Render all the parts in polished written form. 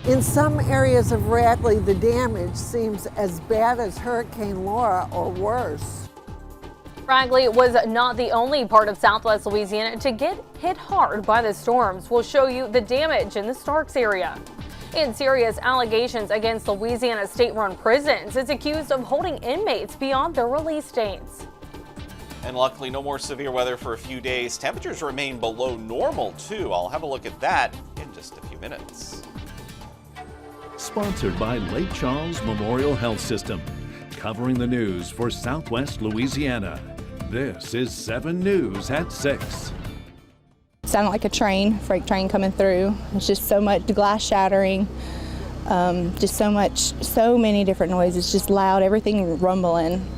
In some areas of Radley, the damage seems as bad as Hurricane Laura or worse. Radley was not the only part of Southwest Louisiana to get hit hard by the storms. We'll show you the damage in the Starks area. And serious allegations against Louisiana state-run prisons. It's accused of holding inmates beyond their release dates. And luckily, no more severe weather for a few days. Temperatures remain below normal, too. I'll have a look at that in just a few minutes. Sponsored by Lake Charles Memorial Health System, covering the news for Southwest Louisiana. This is 7 News at 6. Sounded like a freight train coming through. It's just so much glass shattering, just so many different noises, just loud, everything rumbling.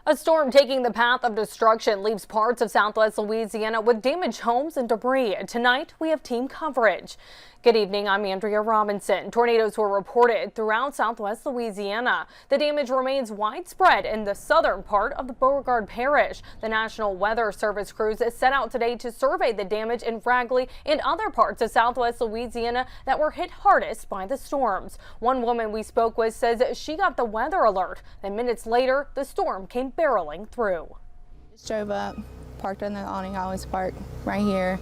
A storm taking the path of destruction leaves parts of Southwest Louisiana with damaged homes and debris. Tonight, we have team coverage. Good evening, I'm Andrea Robinson. Tornadoes were reported throughout Southwest Louisiana. The damage remains widespread in the southern part of the Beauregard Parish. The National Weather Service crews set out today to survey the damage in Radley and other parts of Southwest Louisiana that were hit hardest by the storms. One woman we spoke with says she got the weather alert. Then minutes later, the storm came barreling through. Just drove up, parked on the awning. I always park right here.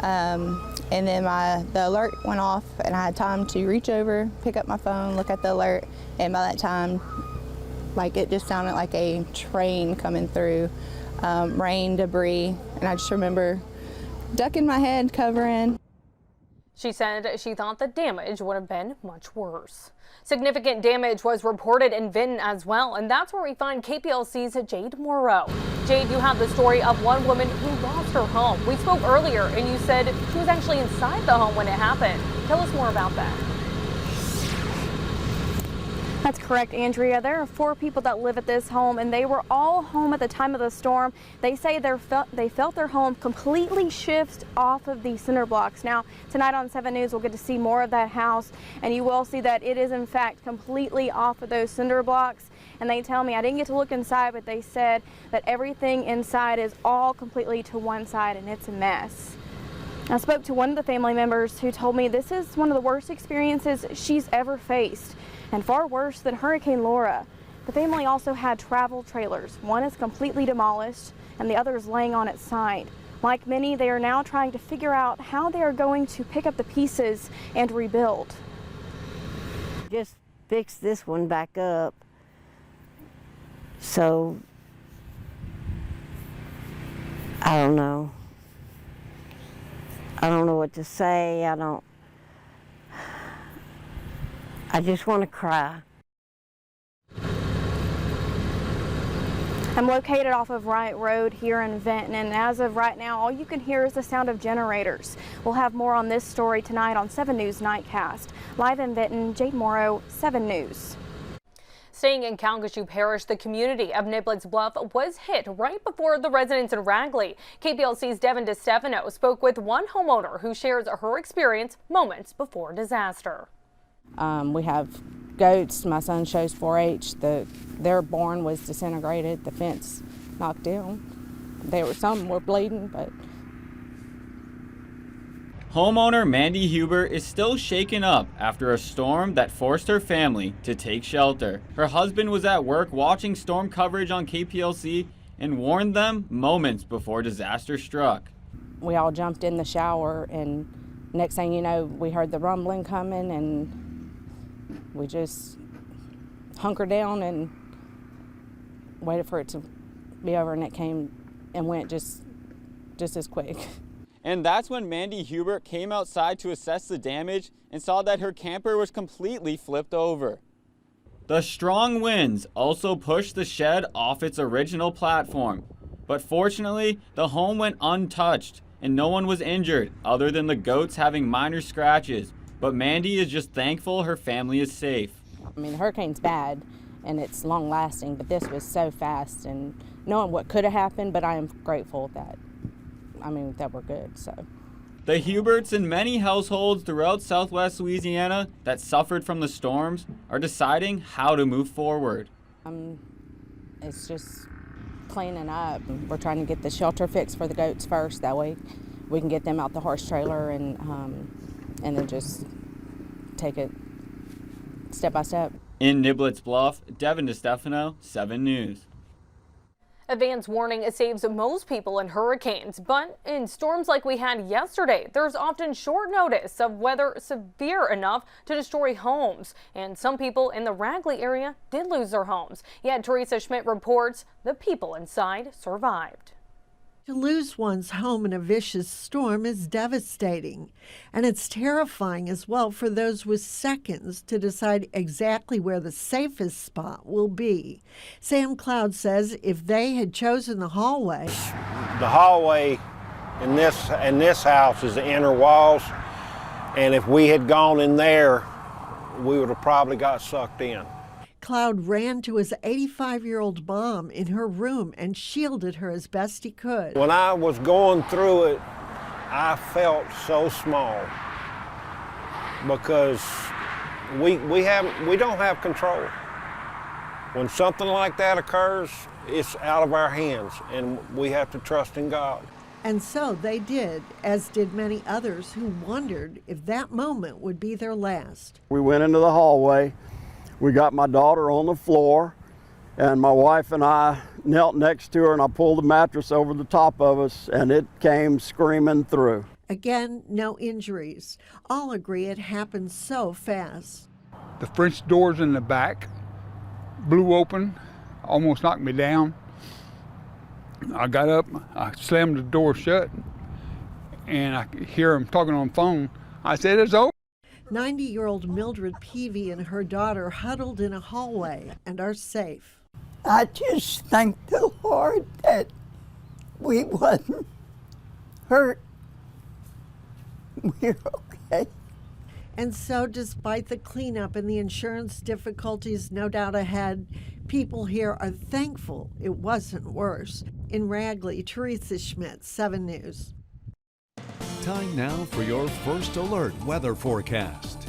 And then the alert went off and I had time to reach over, pick up my phone, look at the alert, and by that time, like, it just sounded like a train coming through, rain, debris, and I just remember ducking my head, covering. She said she thought the damage would have been much worse. Significant damage was reported in Vinton as well, and that's where we find KPLC's Jade Morrow. Jade, you have the story of one woman who lost her home. We spoke earlier, and you said she was actually inside the home when it happened. Tell us more about that. That's correct, Andrea. There are 4 people that live at this home, and they were all home at the time of the storm. They say they felt their home completely shift off of the cinder blocks. Now, tonight on 7 News, we'll get to see more of that house, and you will see that it is, in fact, completely off of those cinder blocks. And they tell me, I didn't get to look inside, but they said that everything inside is all completely to one side, and it's a mess. I spoke to one of the family members who told me this is one of the worst experiences she's ever faced, and far worse than Hurricane Laura. The family also had travel trailers. One is completely demolished and the other is laying on its side. Like many, they are now trying to figure out how they are going to pick up the pieces and rebuild. Just fix this one back up. So, I don't know. I don't know what to say. I just want to cry. I'm located off of Wright Road here in Vinton, and as of right now, all you can hear is the sound of generators. We'll have more on this story tonight on 7 News Nightcast. Live in Vinton, Jade Morrow, 7 News. Staying in Calcasieu Parish, the community of Niblets Bluff was hit right before the residents in Radley. KPLC's Devin DeStefano spoke with one homeowner who shares her experience moments before disaster. We have goats. My son shows 4-H. Their barn was disintegrated. The fence knocked down. Some were bleeding, but. Homeowner Mandy Huber is still shaken up after a storm that forced her family to take shelter. Her husband was at work watching storm coverage on KPLC and warned them moments before disaster struck. We all jumped in the shower, and next thing you know, we heard the rumbling coming, and we just hunkered down and waited for it to be over, and it came and went just as quick. And that's when Mandy Huber came outside to assess the damage and saw that her camper was completely flipped over. The strong winds also pushed the shed off its original platform, but fortunately, the home went untouched and no one was injured other than the goats having minor scratches. But Mandy is just thankful her family is safe. I mean, the hurricane's bad and it's long lasting, but this was so fast, and knowing what could have happened, but I am grateful that we're good, so. The Huberts and many households throughout Southwest Louisiana that suffered from the storms are deciding how to move forward. It's just cleaning up. We're trying to get the shelter fixed for the goats first. That way we can get them out the horse trailer and then just take it step by step. In Niblets Bluff, Devin DeStefano, 7 News. Advance warning saves most people in hurricanes, but in storms like we had yesterday, there's often short notice of weather severe enough to destroy homes. And some people in the Ragley area did lose their homes. Yet Teresa Schmidt reports the people inside survived. To lose one's home in a vicious storm is devastating, and it's terrifying as well for those with seconds to decide exactly where the safest spot will be. Sam Cloud says if they had chosen the hallway in this house is the inner walls, and if we had gone in there, we would have probably got sucked in. Cloud ran to his 85-year-old mom in her room and shielded her as best he could. When I was going through it, I felt so small because we don't have control. When something like that occurs, it's out of our hands, and we have to trust in God. And so they did, as did many others who wondered if that moment would be their last. We went into the hallway. We got my daughter on the floor, and my wife and I knelt next to her, and I pulled the mattress over the top of us, and it came screaming through. Again, no injuries. All agree it happened so fast. The French doors in the back blew open, almost knocked me down. I got up, I slammed the door shut, and I could hear him talking on the phone. I said, "It's open." 90-year-old Mildred Peavy and her daughter huddled in a hallway and are safe. I just thank the Lord that we wasn't hurt. We're okay. And so, despite the cleanup and the insurance difficulties no doubt ahead, people here are thankful it wasn't worse. In Ragley, Teresa Schmidt, 7 News. Time now for your first alert weather forecast.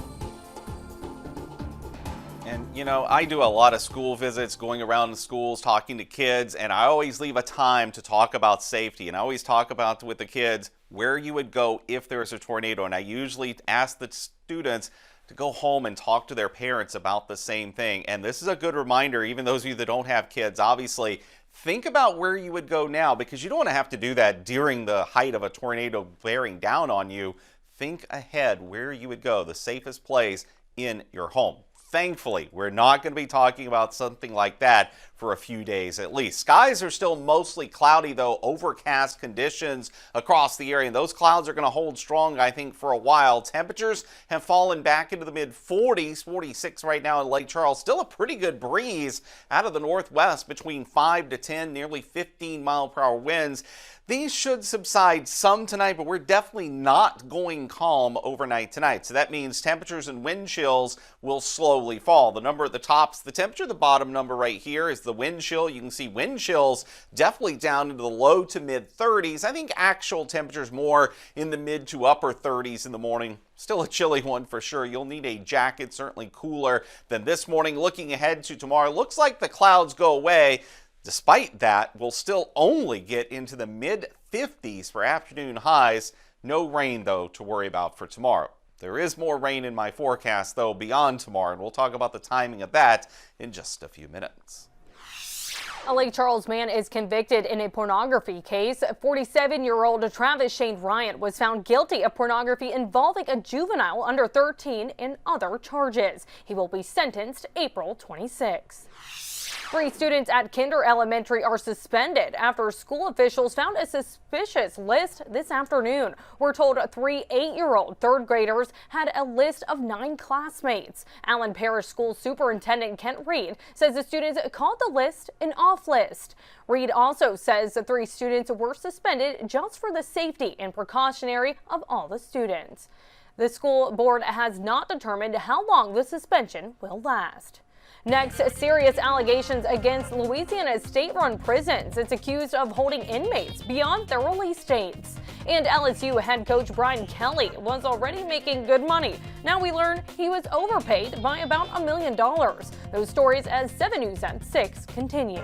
And you know, I do a lot of school visits, going around the schools, talking to kids, and I always leave a time to talk about safety. And I always talk about with the kids where you would go if there's a tornado. And I usually ask the students to go home and talk to their parents about the same thing. And this is a good reminder, even those of you that don't have kids, obviously, think about where you would go now, because you don't want to have to do that during the height of a tornado bearing down on you. Think ahead where you would go, the safest place in your home. Thankfully, we're not going to be talking about something like that for a few days at least. Skies are still mostly cloudy, though, overcast conditions across the area. And those clouds are going to hold strong, I think, for a while. Temperatures have fallen back into the mid-40s, 46 right now in Lake Charles. Still a pretty good breeze out of the northwest between 5 to 10, nearly 15-mile-per-hour winds. These should subside some tonight, but we're definitely not going calm overnight tonight. So that means temperatures and wind chills will slowly fall. The number at the top's the temperature. The bottom number right here is the wind chill. You can see wind chills definitely down into the low to mid 30s. I think actual temperatures more in the mid to upper 30s in the morning. Still a chilly one for sure. You'll need a jacket, certainly cooler than this morning. Looking ahead to tomorrow, looks like the clouds go away. Despite that, we'll still only get into the mid-50s for afternoon highs. No rain, though, to worry about for tomorrow. There is more rain in my forecast, though, beyond tomorrow, and we'll talk about the timing of that in just a few minutes. A Lake Charles man is convicted in a pornography case. 47-year-old Travis Shane Ryan was found guilty of pornography involving a juvenile under 13 and other charges. He will be sentenced April 26. 3 students at Kinder Elementary are suspended after school officials found a suspicious list this afternoon. We're told 3 8-year-old third graders had a list of 9 classmates. Allen Parish School Superintendent Kent Reed says the students called the list an off list. Reed also says the 3 students were suspended just for the safety and precautionary of all the students. The school board has not determined how long the suspension will last. Next, serious allegations against Louisiana's state-run prisons. It's accused of holding inmates beyond their release dates. And LSU head coach Brian Kelly was already making good money. Now we learn he was overpaid by about $1 million. Those stories as 7 News at 6 continues.